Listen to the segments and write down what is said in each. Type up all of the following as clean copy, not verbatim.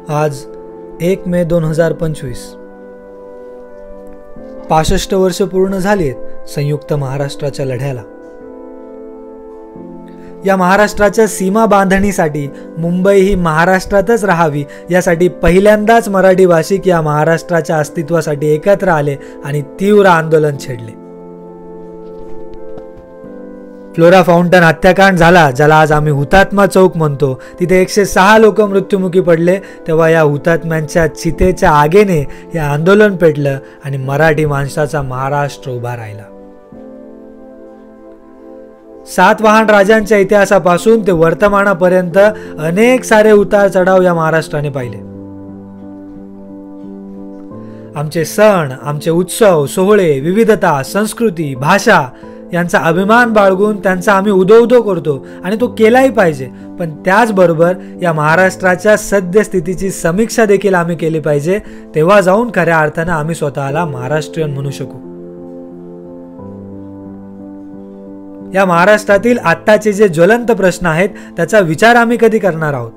आज 1 मे 2025 65 वर्ष पूर्ण झालीत संयुक्त महाराष्ट्राच्या लढ्याला। या महाराष्ट्राच्या सीमा बांधणीसाठी मुंबई ही महाराष्ट्रातच राहावी यासाठी पहिल्यांदाच मराठी भाषिक या महाराष्ट्राच्या अस्तित्वासाठी एकत्र आले आणि तीव्र आंदोलन छेडले। फ्लोरा फाउंटन हत्याकांड झाला, ज्याला आज आम्ही हुतात्मा चौक म्हणतो, तिथे 106 लोक मृत्युमुखी पडले। तेव्हा या हुतात्म्यांच्या चितेच्या आगेने हे आंदोलन पेटलं आणि मराठी माणसाचा महाराष्ट्र उभा राहिला। सातवाहन राजांच्या इतिहासापासून ते वर्तमानापर्यंत अनेक सारे उतार चढाव या महाराष्ट्राने पाहिले। आमचे सण, आमचे उत्सव, सोहळे, विविधता, संस्कृती, भाषा यांचा अभिमान बाळगून त्यांचा आम्ही उदो करतो आणि तो केलाही पाहिजे। पण त्याचबरोबर या महाराष्ट्राच्या सद्यस्थितीची समीक्षा देखील आम्ही केली पाहिजे, तेव्हा जाऊन खऱ्या अर्थाने आम्ही स्वतःला महाराष्ट्रीयन म्हणू शकू। या महाराष्ट्रातील आत्ताचे जे ज्वलंत प्रश्न आहेत त्याचा विचार आम्ही कधी करणार आहोत?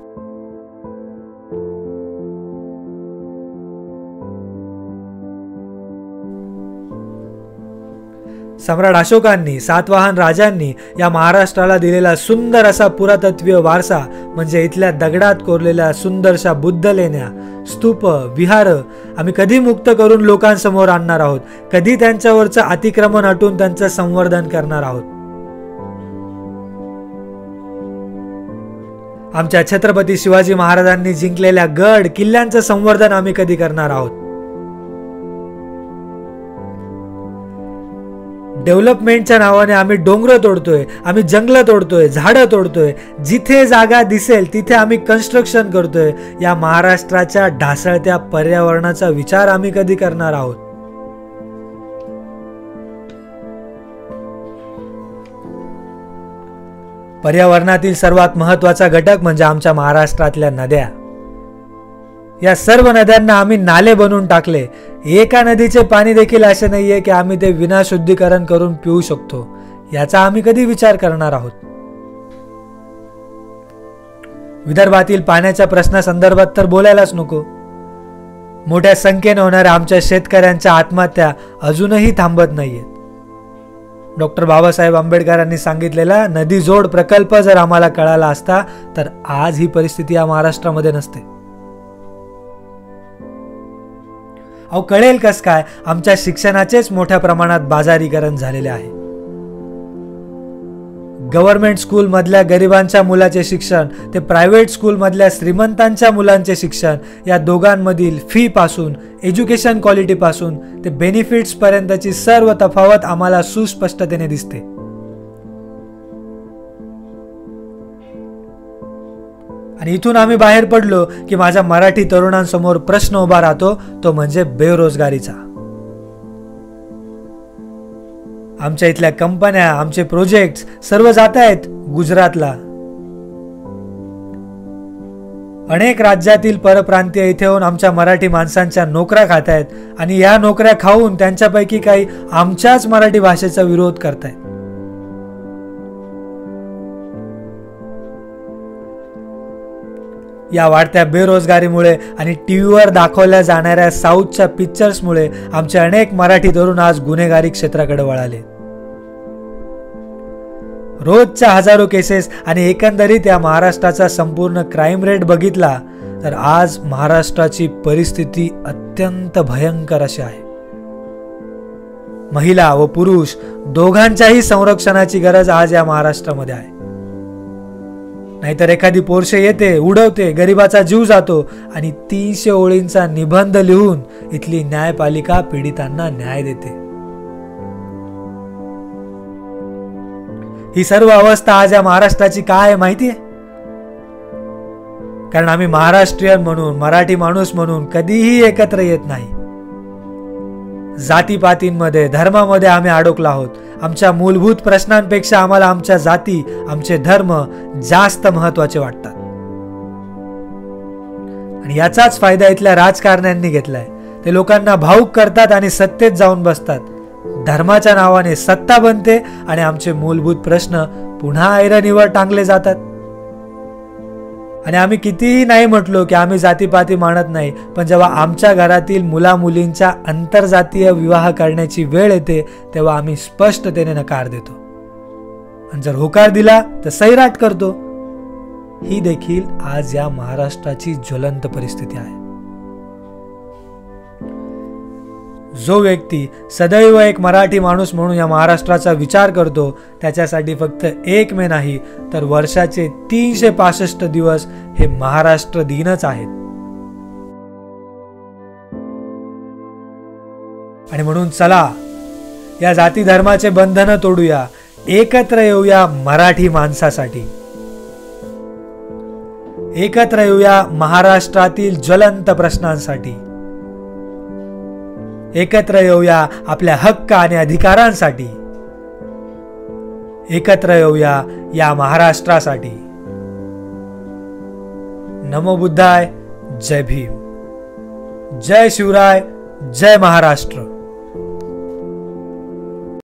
सम्राट अशोकांनी, सातवाहन राजांनी या महाराष्ट्राला दिलेला सुंदर असा पुरातत्वीय वारसा म्हणजे इथल्या दगडात कोरलेल्या सुंदरशा बुद्ध लेण्या, स्तूप, विहार आम्ही कधी मुक्त करून लोकांसमोर आणणार आहोत? कधी त्यांच्यावरचं अतिक्रमण हटून त्यांचं संवर्धन करणार आहोत? आमच्या छत्रपती शिवाजी महाराजांनी जिंकलेल्या गड किल्ल्यांचं संवर्धन आम्ही कधी करणार आहोत? डेव्हलपमेंटच्या नावाने आम्ही डोंगर तोडतोय, आम्ही जंगल तोडतोय, झाडं तोडतोय, जिथे जागा दिसेल तिथे आम्ही कन्स्ट्रक्शन करतोय। या महाराष्ट्राच्या ढासळत्या पर्यावरणाचा विचार आम्ही कधी करणार आहोत? पर्यावरणातील सर्वात महत्त्वाचा घटक म्हणजे आमच्या महाराष्ट्रातल्या नद्या। या सर्व नद्यांना आम्ही नाले बनवून टाकले। एका नदीचे पाणी देखील असे नाहीये की आम्ही ते विना शुद्धीकरण करून पिऊ शकतो। याचा आम्ही कधी विचार करणार आहोत? विदर्भातील पाण्याच्या प्रश्नासंदर्भात तर बोलायलाच नको। मोठ्या संख्येने होणाऱ्या आमच्या शेतकऱ्यांच्या आत्महत्या अजूनही थांबत नाहीयेत। डॉक्टर बाबासाहेब आंबेडकरांनी सांगितलेला नदी जोड प्रकल्प जर आम्हाला कळाला असता तर आज ही परिस्थिती या महाराष्ट्रामध्ये नसते। अहो कळेल कस काय? आमच्या शिक्षणाचेच मोठ्या प्रमाणात बाजारीकरण झालेले आहे। गव्हर्नमेंट स्कूल मधल्या गरिबांच्या मुलाचे शिक्षण ते प्रायव्हेट स्कूल मधल्या श्रीमंतांच्या मुलांचे शिक्षण, या दोघांमधील फी पासून, एज्युकेशन क्वालिटी पासून ते बेनिफिट्स पर्यंतची सर्व तफावत आम्हाला सुस्पष्टतेने दिसते। आणि इथून आम्ही बाहेर पडलो की माझ्या मराठी तरुणांसमोर प्रश्न उभा राहतो, तो म्हणजे बेरोजगारीचा। आमच्या इथल्या कंपन्या, आमचे प्रोजेक्ट्स सर्व जात आहेत गुजरातला। अनेक राज्यातील परप्रांतीय इथे येऊन आमच्या मराठी माणसांच्या नोकऱ्या खात आहेत आणि या नोकऱ्या खाऊन त्यांच्यापैकी काही आमच्याच मराठी भाषेचा विरोध करतायत। या वाढत्या बेरोजगारीमुळे आणि टीव्हीवर दाखवल्या जाणाऱ्या साऊथच्या पिक्चर्समुळे आमचे अनेक मराठी तरुण आज गुन्हेगारी क्षेत्राकडे वळाले। रोजच्या हजारो केसेस आणि एकंदरीत या महाराष्ट्राचा संपूर्ण क्राईम रेट बघितला तर आज महाराष्ट्राची परिस्थिती अत्यंत भयंकर अशी आहे। महिला व पुरुष दोघांच्याही संरक्षणाची गरज आज या महाराष्ट्रामध्ये आहे। नाहीतर एखादी पोरशे येते, उडवते, गरिबाचा जीव जातो आणि 300 ओळींचा निबंध लिहून इथली न्यायपालिका पीडितांना न्याय देते। ही सर्व अवस्था आज या महाराष्ट्राची काय आहे माहितीये? कारण आम्ही महाराष्ट्रीयन म्हणून, मराठी माणूस म्हणून कधीही एकत्र येत नाही। जातीपातींमध्ये, धर्मामध्ये आम्ही अडकलो आहोत। आमच्या मूलभूत प्रश्नांपेक्षा आम्हाला आमच्या जाती, आमचे धर्म जास्त महत्त्वाचे वाटतात आणि याचाच फायदा इथल्या राजकारण्यांनी घेतलाय। ते लोकांना भावुक करतात आणि सत्तेत जाऊन बसतात। धर्माच्या नावाने सत्ता बनते आणि आमचे मूलभूत प्रश्न पुन्हा ऐरणीवर टांगले जातात। आणि आम्ही कितीही नाही म्हटलो की आम्ही जातीपाती मानत नाही, पण जेव्हा आमच्या घरातील मुला मुलींच्या आंतरजातीय विवाह करण्याची वेळ येते तेव्हा आम्ही स्पष्टतेने नकार देतो, आणि जर होकार दिला तर सैराट करतो. ही देखील आज या महाराष्ट्राची ज्वलंत परिस्थिती आहे. जो व्यक्ती सदैव एक मराठी माणूस म्हणून या महाराष्ट्राचा विचार करतो त्याच्यासाठी फक्त 1 मे नाही तर वर्षाचे 365 दिवस हे महाराष्ट्र दिनच आहेत. आणि म्हणून चला या जाती धर्माचे बंधन तोडूया, एकत्र येऊया मराठी माणसासाठी, एकत्र येऊया महाराष्ट्रातील ज्वलंत प्रश्नांसाठी, एकत्र येऊया आपल्या हक्क आणि अधिकारांसाठी, एकत्र येऊया या महाराष्ट्रासाठी. नमो बुद्धाय. जय भीम. जय शिवराय. जय महाराष्ट्र.